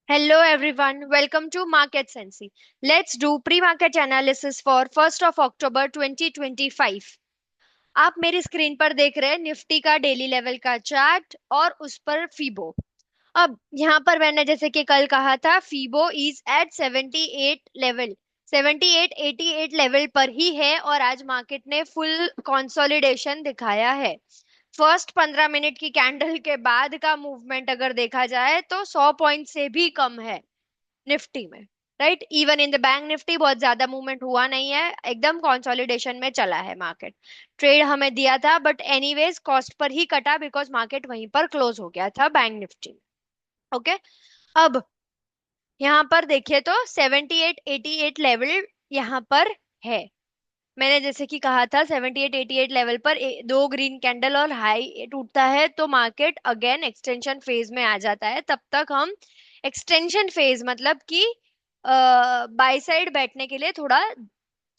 Hello everyone, welcome to Market Sensei. Let's do pre-market analysis for 1st of October 2025. आप मेरी screen पर देख रहे हैं निफ्टी का डेली लेवल का चार्ट और उस पर फीबो। अब यहाँ पर मैंने जैसे कि कल कहा था fibo is at 78 level, 7888 level पर ही है और आज मार्केट ने फुल कंसोलिडेशन दिखाया है। फर्स्ट 15 मिनट की कैंडल के बाद का मूवमेंट अगर देखा जाए तो 100 पॉइंट से भी कम है निफ्टी में। Right, even in the bank Nifty बहुत ज्यादा मूवमेंट हुआ नहीं है, एकदम कंसोलिडेशन में चला है मार्केट। ट्रेड हमें दिया था बट एनीवेज कॉस्ट पर ही कटा बिकॉज मार्केट वहीं पर क्लोज हो गया था बैंक निफ्टी में। ओके, अब यहाँ पर देखिए तो 7888 लेवल यहाँ पर है। मैंने जैसे कि कहा था 7888 लेवल पर दो ग्रीन कैंडल और हाई टूटता है तो मार्केट अगेन एक्सटेंशन फेज में आ जाता है। तब तक हम एक्सटेंशन फेज मतलब कि बाय साइड बैठने के लिए थोड़ा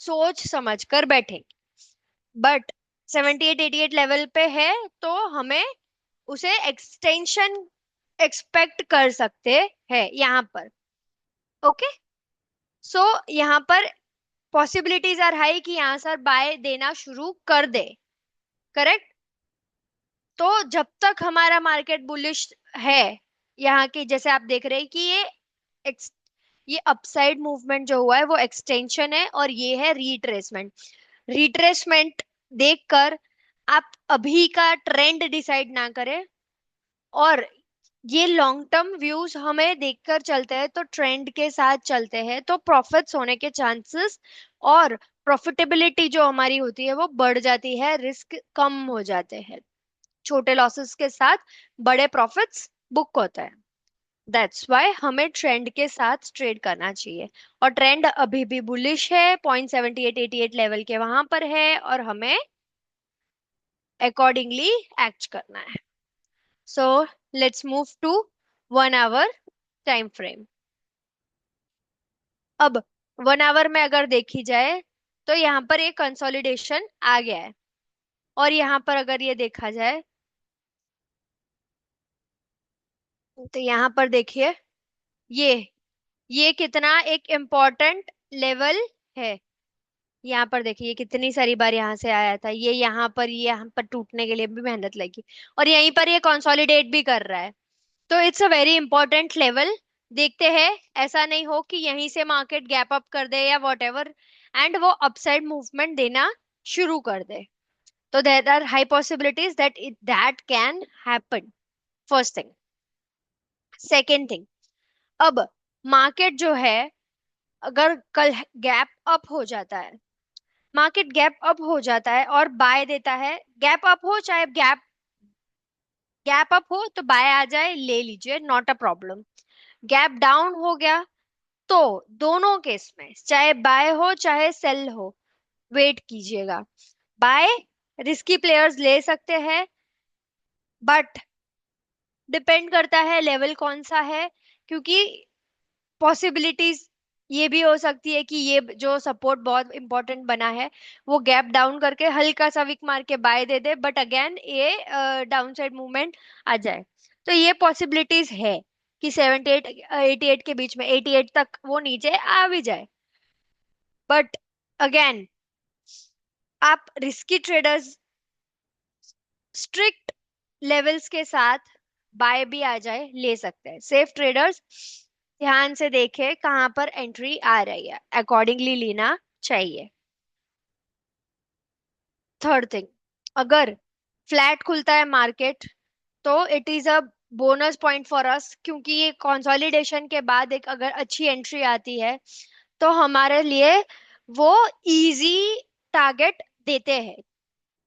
सोच समझ कर बैठेंगे। बट 7888 लेवल पे है तो हमें उसे एक्सटेंशन एक्सपेक्ट कर सकते हैं यहाँ पर। ओके, सो यहाँ पर पॉसिबिलिटीज आर हाई कि यहाँ सर बाय देना शुरू कर दे। करेक्ट, तो जब तक हमारा मार्केट बुलिश है, यहाँ की जैसे आप देख रहे हैं कि ये अपसाइड मूवमेंट जो हुआ है वो एक्सटेंशन है और ये है रिट्रेसमेंट। रिट्रेसमेंट देखकर आप अभी का ट्रेंड डिसाइड ना करें, और ये लॉन्ग टर्म व्यूज हमें देखकर चलते हैं तो ट्रेंड के साथ चलते हैं तो प्रॉफिट्स होने के चांसेस और प्रॉफिटेबिलिटी जो हमारी होती है वो बढ़ जाती है, रिस्क कम हो जाते हैं। छोटे लॉसेस के साथ बड़े प्रॉफिट्स बुक होते हैं। दैट्स वाई हमें ट्रेंड के साथ ट्रेड करना चाहिए। और ट्रेंड अभी भी बुलिश है, 0.7888 लेवल के वहां पर है और हमें अकॉर्डिंगली एक्ट करना है। So let's move to 1 hour time frame. अब 1 आवर में अगर देखी जाए तो यहाँ पर एक कंसोलिडेशन आ गया है और यहाँ पर अगर ये देखा जाए तो यहाँ पर देखिए ये ये कितना एक इम्पोर्टेंट लेवल है। यहाँ पर देखिए ये कितनी सारी बार यहाँ से आया था, ये यहाँ पर टूटने के लिए भी मेहनत लगी और यहीं पर ये कंसोलिडेट भी कर रहा है। तो it's a very important level. देखते हैं ऐसा नहीं हो कि यहीं से मार्केट गैप अप कर दे या वॉट एवर एंड वो अपसाइड मूवमेंट देना शुरू कर दे। तो there are high possibilities that it that can happen. First thing. Second thing, अब मार्केट जो है अगर कल गैप अप हो जाता है, मार्केट गैप अप हो जाता है और बाय देता है, गैप अप हो चाहे गैप गैप अप हो तो बाय आ जाए ले लीजिए, not a problem. Gap down हो गया तो दोनों केस में चाहे बाय हो चाहे सेल हो वेट कीजिएगा। बाय रिस्की प्लेयर्स ले सकते हैं बट डिपेंड करता है लेवल कौन सा है, क्योंकि पॉसिबिलिटीज ये भी हो सकती है कि ये जो सपोर्ट बहुत इंपॉर्टेंट बना है वो गैप डाउन करके हल्का सा विक मार के बाय दे दे बट अगेन ये डाउन साइड मूवमेंट आ जाए। तो ये पॉसिबिलिटीज है कि 78 88 के बीच में 88 तक वो नीचे आ भी जाए। बट अगेन आप रिस्की ट्रेडर्स स्ट्रिक्ट लेवल्स के साथ बाय भी आ जाए ले सकते हैं। सेफ ट्रेडर्स ध्यान से देखे कहां पर एंट्री आ रही है, अकॉर्डिंगली लेना चाहिए। थर्ड थिंग, अगर फ्लैट खुलता है मार्केट तो it is a bonus point for us, क्योंकि ये कंसोलिडेशन के बाद एक अगर अच्छी एंट्री आती है तो हमारे लिए वो इजी टारगेट देते हैं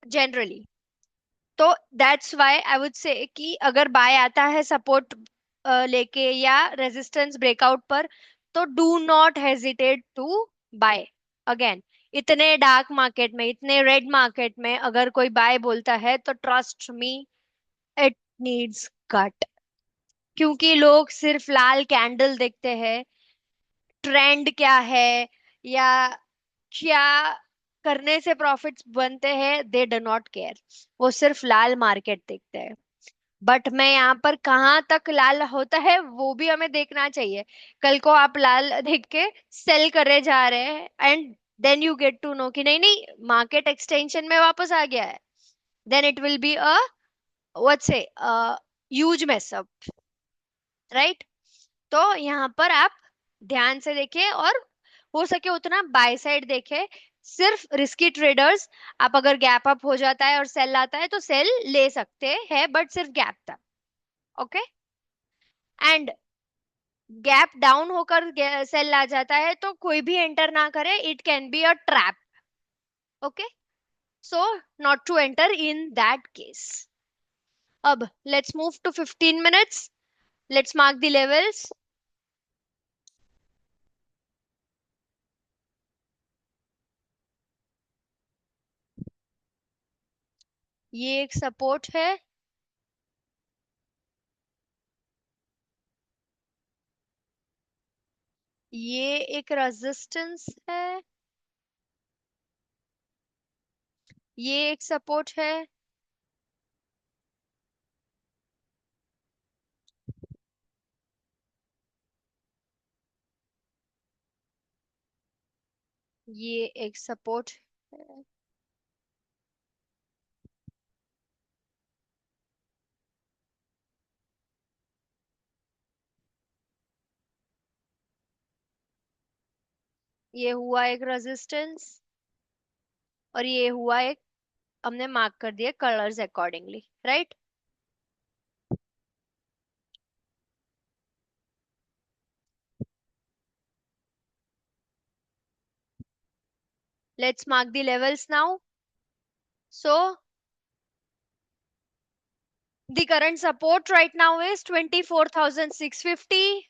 जनरली। तो that's why I would say कि अगर बाय आता है सपोर्ट लेके या रेजिस्टेंस ब्रेकआउट पर तो do not hesitate to buy. Again इतने डार्क मार्केट में, इतने रेड मार्केट में अगर कोई बाय बोलता है तो trust me, it needs cut. क्योंकि लोग सिर्फ लाल कैंडल देखते हैं, ट्रेंड क्या है या क्या करने से प्रॉफिट्स बनते हैं दे डू नॉट केयर। वो सिर्फ लाल मार्केट देखते हैं। बट मैं यहाँ पर कहाँ तक लाल होता है वो भी हमें देखना चाहिए। कल को आप लाल देख के सेल करे जा रहे हैं and then you get to know कि नहीं नहीं, मार्केट एक्सटेंशन में वापस आ गया है, then it will be a what say huge messup, right. तो यहाँ पर आप ध्यान से देखें और हो सके उतना बाय साइड देखें। सिर्फ रिस्की ट्रेडर्स, आप अगर गैप अप हो जाता है और सेल आता है तो सेल ले सकते हैं, बट सिर्फ गैप तक। ओके। एंड गैप डाउन होकर सेल आ जाता है तो कोई भी एंटर ना करे, it can be a trap. Okay, so not to enter in that case. अब let's move to 15 minutes, let's mark the levels. ये एक सपोर्ट है, ये एक रेजिस्टेंस है, ये एक सपोर्ट है, ये एक सपोर्ट है, ये हुआ एक रेजिस्टेंस, और ये हुआ एक, हमने मार्क कर दिया colours accordingly, right. Let's mark the levels now. So the current support right now is 24,650,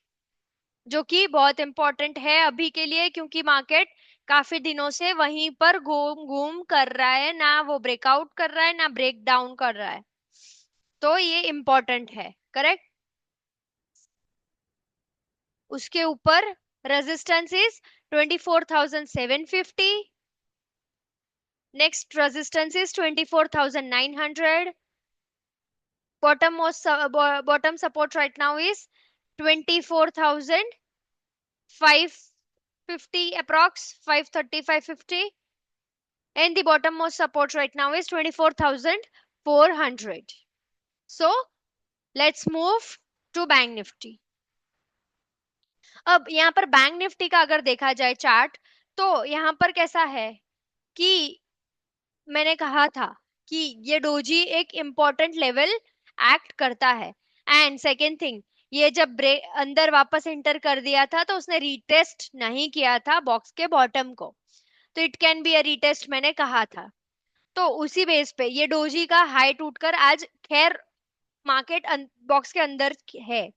जो कि बहुत इंपॉर्टेंट है अभी के लिए, क्योंकि मार्केट काफी दिनों से वहीं पर घूम घूम कर रहा है, ना वो ब्रेकआउट कर रहा है ना ब्रेक डाउन कर रहा है। तो ये इंपॉर्टेंट है, करेक्ट। उसके ऊपर resistance is 24,750, next resistance is 24,900, bottom most bottom support right now is 24,550 approx, 530 550, and the bottom most support right now is 24,400. So let's move to bank nifty. अब यहाँ पर बैंक निफ्टी का अगर देखा जाए चार्ट, तो यहाँ पर कैसा है कि मैंने कहा था कि ये डोजी एक इम्पोर्टेंट लेवल एक्ट करता है। एंड सेकेंड थिंग, ये जब ब्रेक अंदर वापस एंटर कर दिया था तो उसने रीटेस्ट नहीं किया था बॉक्स के बॉटम को, तो it can be a retest, मैंने कहा था। तो उसी बेस पे ये डोजी का हाई टूटकर आज खैर मार्केट बॉक्स के अंदर है,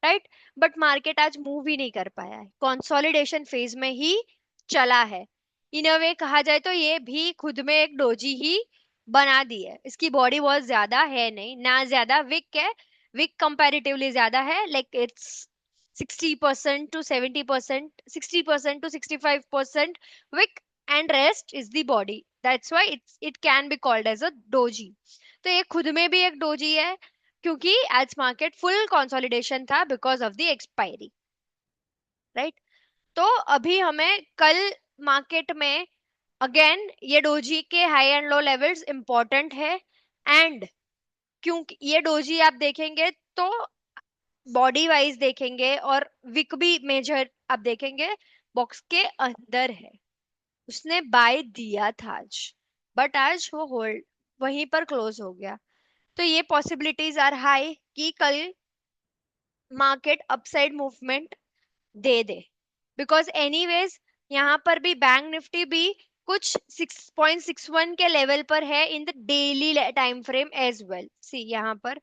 राइट। बट मार्केट आज मूव ही नहीं कर पाया है, कंसोलिडेशन फेज में ही चला है। इन अ वे कहा जाए तो ये भी खुद में एक डोजी ही बना दी है। इसकी बॉडी बहुत ज्यादा है नहीं, ना ज्यादा विक है, विक कंपैरेटिवली ज्यादा है, like it's 60% to 70%, 60% to 65% wick, and rest is the body. That's why it can be called as a doji. तो ये खुद में भी एक डोजी है, क्योंकि आज मार्केट फुल कंसोलिडेशन था because of the expiry, right. तो अभी हमें कल मार्केट में अगेन ये डोजी के high and low levels important है। एंड क्योंकि ये डोजी आप देखेंगे तो बॉडी वाइज देखेंगे और विक भी मेजर आप देखेंगे बॉक्स के अंदर है। उसने बाय दिया था आज, बट आज वो होल्ड वहीं पर क्लोज हो गया। तो ये पॉसिबिलिटीज आर हाई कि कल market upside movement they they, because anyways यहाँ पर भी बैंक निफ्टी भी कुछ 6.61 के लेवल पर है in the daily time frame as well. See यहाँ पर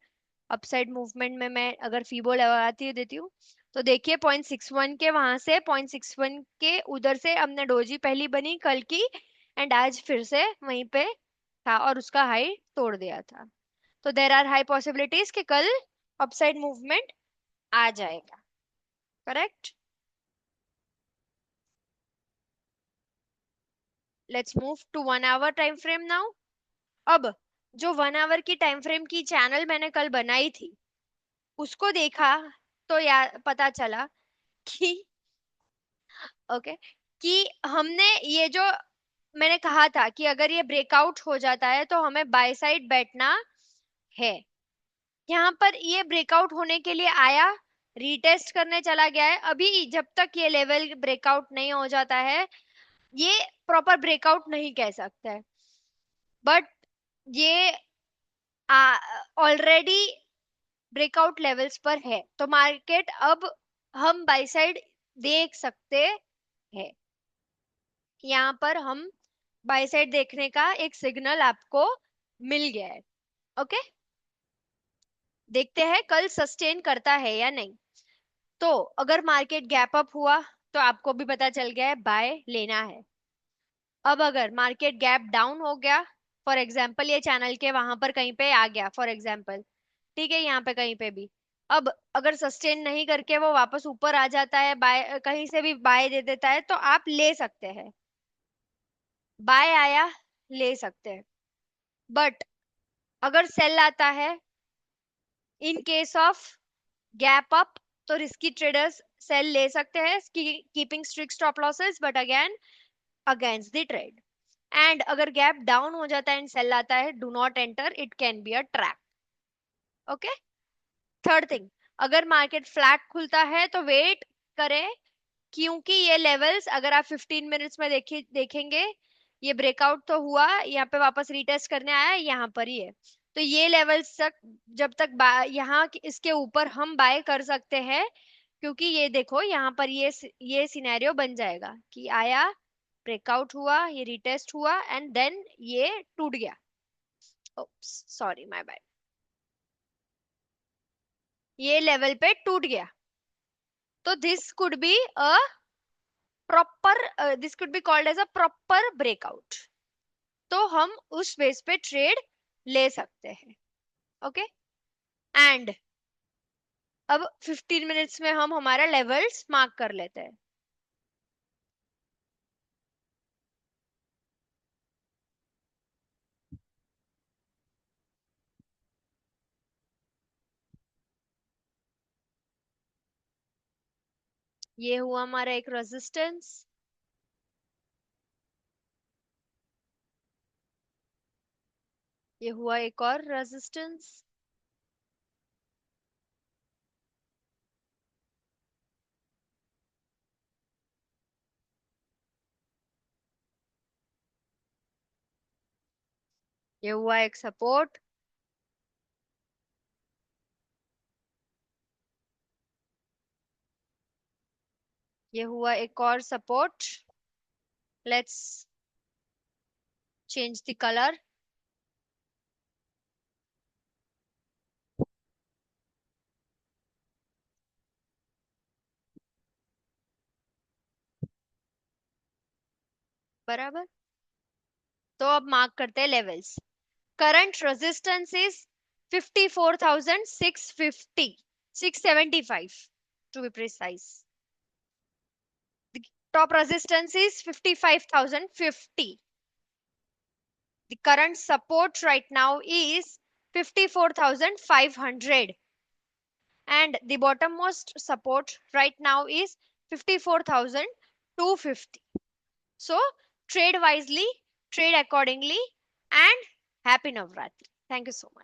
अपसाइड मूवमेंट में मैं अगर फीबो लगाती देती हूँ तो देखिए 0.61 के वहां से 0.61 के उधर से हमने डोजी पहली बनी कल की, एंड आज फिर से वहीं पे था और उसका हाई तोड़ दिया था। तो देर आर हाई पॉसिबिलिटीज कि कल अपसाइड मूवमेंट आ जाएगा, correct. Let's move to 1 hour time frame now. अब जो 1 आवर की टाइम फ्रेम की चैनल मैंने कल बनाई थी, उसको देखा तो यार पता चला कि ओके, कि हमने ये जो मैंने कहा था कि अगर ये ब्रेकआउट हो जाता है तो हमें बाय साइड बैठना है। यहाँ पर ये ब्रेकआउट होने के लिए आया, रीटेस्ट करने चला गया है। अभी जब तक ये लेवल ब्रेकआउट नहीं हो जाता है, ये प्रॉपर ब्रेकआउट नहीं कह सकते हैं। बट ये ऑलरेडी ब्रेकआउट लेवल्स पर है, तो मार्केट अब हम बाय साइड देख सकते हैं। यहाँ पर हम बाय साइड देखने का एक सिग्नल आपको मिल गया है। ओके, देखते हैं कल सस्टेन करता है या नहीं। तो अगर मार्केट गैप अप हुआ तो आपको भी पता चल गया है बाय लेना है। अब अगर मार्केट गैप डाउन हो गया, फॉर एग्जाम्पल ये चैनल के वहां पर कहीं पे आ गया फॉर एग्जाम्पल, ठीक है, यहाँ पे कहीं पे भी, अब अगर सस्टेन नहीं करके वो वापस ऊपर आ जाता है, बाय कहीं से भी बाय दे देता है, तो आप ले सकते हैं। बाय आया, ले सकते हैं। बट अगर सेल आता है in case of gap up, तो रिस्की ट्रेडर्स सेल ले सकते हैं, keeping strict stop losses, but again against the trade. And अगर गैप डाउन हो जाता है एंड सेल आता है, do not enter, it can be a trap. Okay, third thing, अगर मार्केट फ्लैट खुलता है तो वेट करें, क्योंकि ये लेवल्स अगर आप 15 मिनट्स में देखेंगे, ये ब्रेकआउट तो हुआ, यहाँ पे वापस रीटेस्ट करने आया, यहाँ पर ही है। तो ये लेवल्स तक जब तक यहाँ इसके ऊपर हम बाय कर सकते हैं, क्योंकि ये देखो यहाँ पर ये सिनेरियो बन जाएगा कि आया, ब्रेकआउट हुआ, ये रिटेस्ट हुआ एंड देन ये टूट गया। सॉरी, माय बैड, ये लेवल पे टूट गया। तो this could be a proper, this could be called as a proper breakout. तो हम उस बेस पे ट्रेड ले सकते हैं। ओके, एंड अब 15 मिनट्स में हम हमारा लेवल्स मार्क कर लेते हैं। ये हुआ हमारा एक रेजिस्टेंस, ये हुआ एक और रेजिस्टेंस, ये हुआ एक सपोर्ट, ये हुआ एक और support. Let's change the colour. बराबर, तो अब मार्क करते हैं levels. Current resistance is 54,650, 675 to be precise. The top resistance is 55,050. The current support right now is 54,500. And the bottommost support right now is 54,250. So trade wisely, trade accordingly, and happy Navratri. Thank you so much.